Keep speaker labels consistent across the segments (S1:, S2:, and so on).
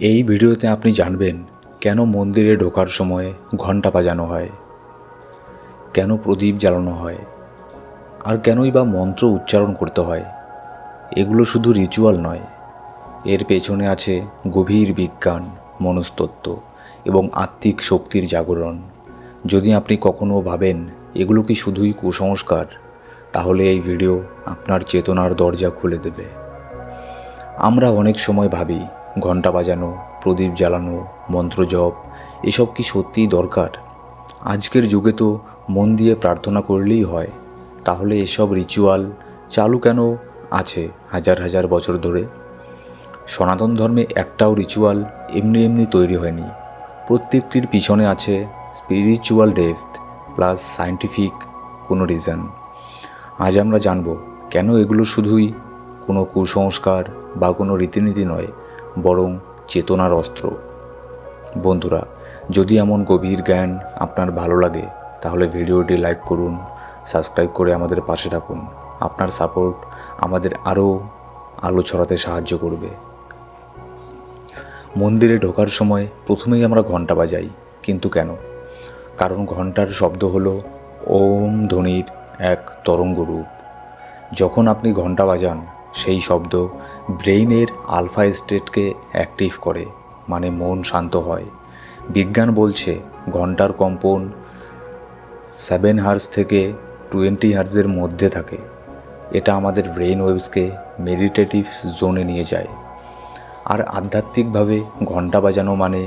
S1: এই ভিডিওতে আপনি জানবেন কেন মন্দিরে ঢোকার সময় ঘণ্টা বাজানো হয়, কেন প্রদীপ জ্বালানো হয়, আর কেনই বা মন্ত্র উচ্চারণ করতে হয়। এগুলো শুধু রিচুয়াল নয়, এর পেছনে আছে গভীর বিজ্ঞান, মনস্তত্ত্ব এবং আত্মিক শক্তির জাগরণ। যদি আপনি কখনও ভাবেন এগুলো কি শুধুই কুসংস্কার, তাহলে এই ভিডিও আপনার চেতনার দরজা খুলে দেবে। আমরা অনেক সময় ভাবি ঘণ্টা বাজানো, প্রদীপ জ্বালানো, মন্ত্র জপ এসব কি সত্যিই দরকার? আজকের যুগে তো মন দিয়ে প্রার্থনা করলেই হয়। তাহলে এসব রিচুয়াল চালু কেন আছে হাজার হাজার বছর ধরে? সনাতন ধর্মে একটাও রিচুয়াল এমনি এমনি তৈরি হয়নি। প্রত্যেকটির পিছনে আছে স্পিরিচুয়াল ডেপথ প্লাস সায়েন্টিফিক কোনো রিজন। আজ আমরা জানব কেন এগুলো শুধুই কোনো কুসংস্কার বা কোনো রীতিনীতি নয়, বরং চেতনার অস্ত্র। বন্ধুরা, যদি এমন গভীর জ্ঞান আপনার ভালো লাগে তাহলে ভিডিওটি লাইক করুন, সাবস্ক্রাইব করে আমাদের পাশে থাকুন। আপনার সাপোর্ট আমাদের আরও আলো ছড়াতে সাহায্য করবে। মন্দিরে ঢোকার সময় প্রথমেই আমরা ঘণ্টা বাজাই, কিন্তু কেন? কারণ ঘণ্টার শব্দ হলো ওম ধ্বনির এক তরঙ্গ রূপ। যখন আপনি ঘণ্টা বাজান, সেই শব্দ ব্রেইনের আলফা স্টেটকে অ্যাক্টিভ করে, মানে মন শান্ত হয়। বিজ্ঞান বলছে ঘণ্টার কম্পন 7 হার্জ থেকে 20 হার্জের মধ্যে থাকে। এটা আমাদের ব্রেইন ওয়েভসকে মেডিটেটিভ জোনে নিয়ে যায়। আর আধ্যাত্মিকভাবে ঘণ্টা বাজানো মানে,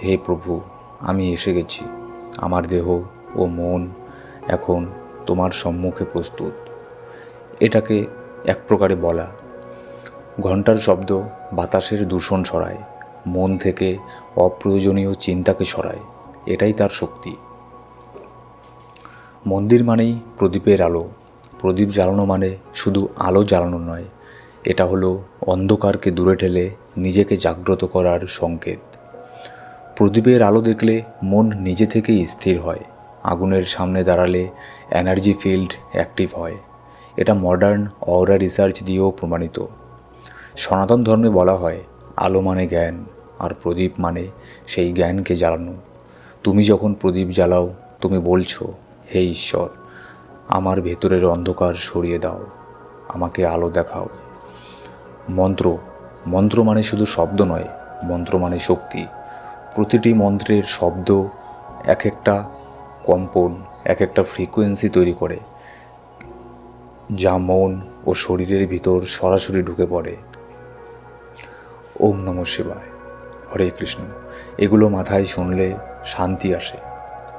S1: হে প্রভু, আমি এসে গেছি, আমার দেহ ও মন এখন তোমার সম্মুখে প্রস্তুত। এটাকে এক প্রকারে বলা। ঘণ্টার শব্দ বাতাসের দূষণ সরায়, মন থেকে অপ্রয়োজনীয় চিন্তাকে সরায়। এটাই তার শক্তি। মন্দির মানেই প্রদীপের আলো। প্রদীপ জ্বালানো মানে শুধু আলো জ্বালানো নয়, এটা হলো অন্ধকারকে দূরে ঠেলে নিজেকে জাগ্রত করার সংকেত। প্রদীপের আলো দেখলে মন নিজে থেকেই স্থির হয়। আগুনের সামনে দাঁড়ালে এনার্জি ফিল্ড অ্যাক্টিভ হয়। এটা মডার্ন অরা রিসার্চ দিয়েও প্রমাণিত। সনাতন ধর্মে বলা হয় আলো মানে জ্ঞান, আর প্রদীপ মানে সেই জ্ঞানকে জ্বালানো। তুমি যখন প্রদীপ জ্বালাও, তুমি বলছো, হে ঈশ্বর, আমার ভেতরের অন্ধকার সরিয়ে দাও, আমাকে আলো দেখাও। মন্ত্র মানে শুধু শব্দ নয়, মন্ত্র মানে শক্তি। প্রতিটি মন্ত্রের শব্দ এক একটা কম্পন, এক একটা ফ্রিকোয়েন্সি তৈরি করে, যা মন ও শরীরের ভিতর সরাসরি ঢুকে পড়ে। ওম নমঃ শিবায়, হরে কৃষ্ণ, এগুলো মাথায় শুনলে শান্তি আসে,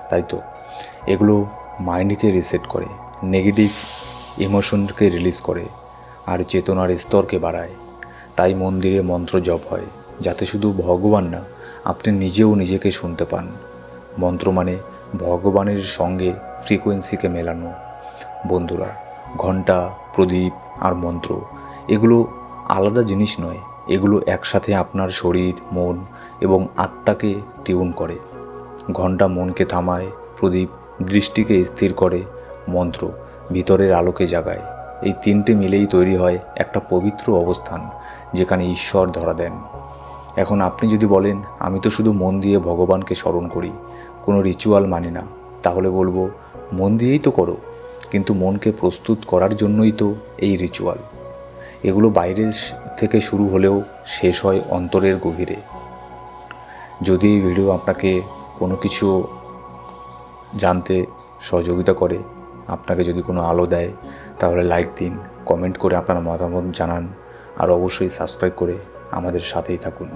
S1: তাই তো? এগুলো মাইন্ডকে রিসেট করে, নেগেটিভ ইমোশনকে রিলিজ করে, আর চেতনার স্তরকে বাড়ায়। তাই মন্দিরে মন্ত্র জপ হয়, যাতে শুধু ভগবান না, আপনি নিজেও নিজেকে শুনতে পান। মন্ত্র মানে ভগবানের সঙ্গে ফ্রিকোয়েন্সিকে মেলানো। বন্ধুরা, ঘণ্টা, প্রদীপ আর মন্ত্র এগুলো আলাদা জিনিস নয়, এগুলো একসাথে আপনার শরীর, মন এবং আত্মাকে টিউন করে। ঘণ্টা মনকে থামায়, প্রদীপ দৃষ্টিকে স্থির করে, মন্ত্র ভিতরের আলোকে জাগায়। এই তিনটে মিলেই তৈরি হয় একটা পবিত্র অবস্থান, যেখানে ঈশ্বর ধরা দেন। এখন আপনি যদি বলেন আমি তো শুধু মন দিয়ে ভগবানকে স্মরণ করি, কোনো রিচুয়াল মানি না, তাহলে বলবো মন দিয়েই তো করো, কিন্তু মনকে প্রস্তুত করার জন্যই তো এই রিচুয়াল। এগুলো বাইরের থেকে শুরু হলেও শেষ হয় অন্তরের গভীরে। যদি এই ভিডিও আপনাকে কোনো কিছু জানতে সহযোগিতা করে, আপনাকে যদি কোনো আলো দেয়, তাহলে লাইক দিন, কমেন্ট করে আপনার মতামত জানান, আর অবশ্যই সাবস্ক্রাইব করে আমাদের সাথেই থাকুন।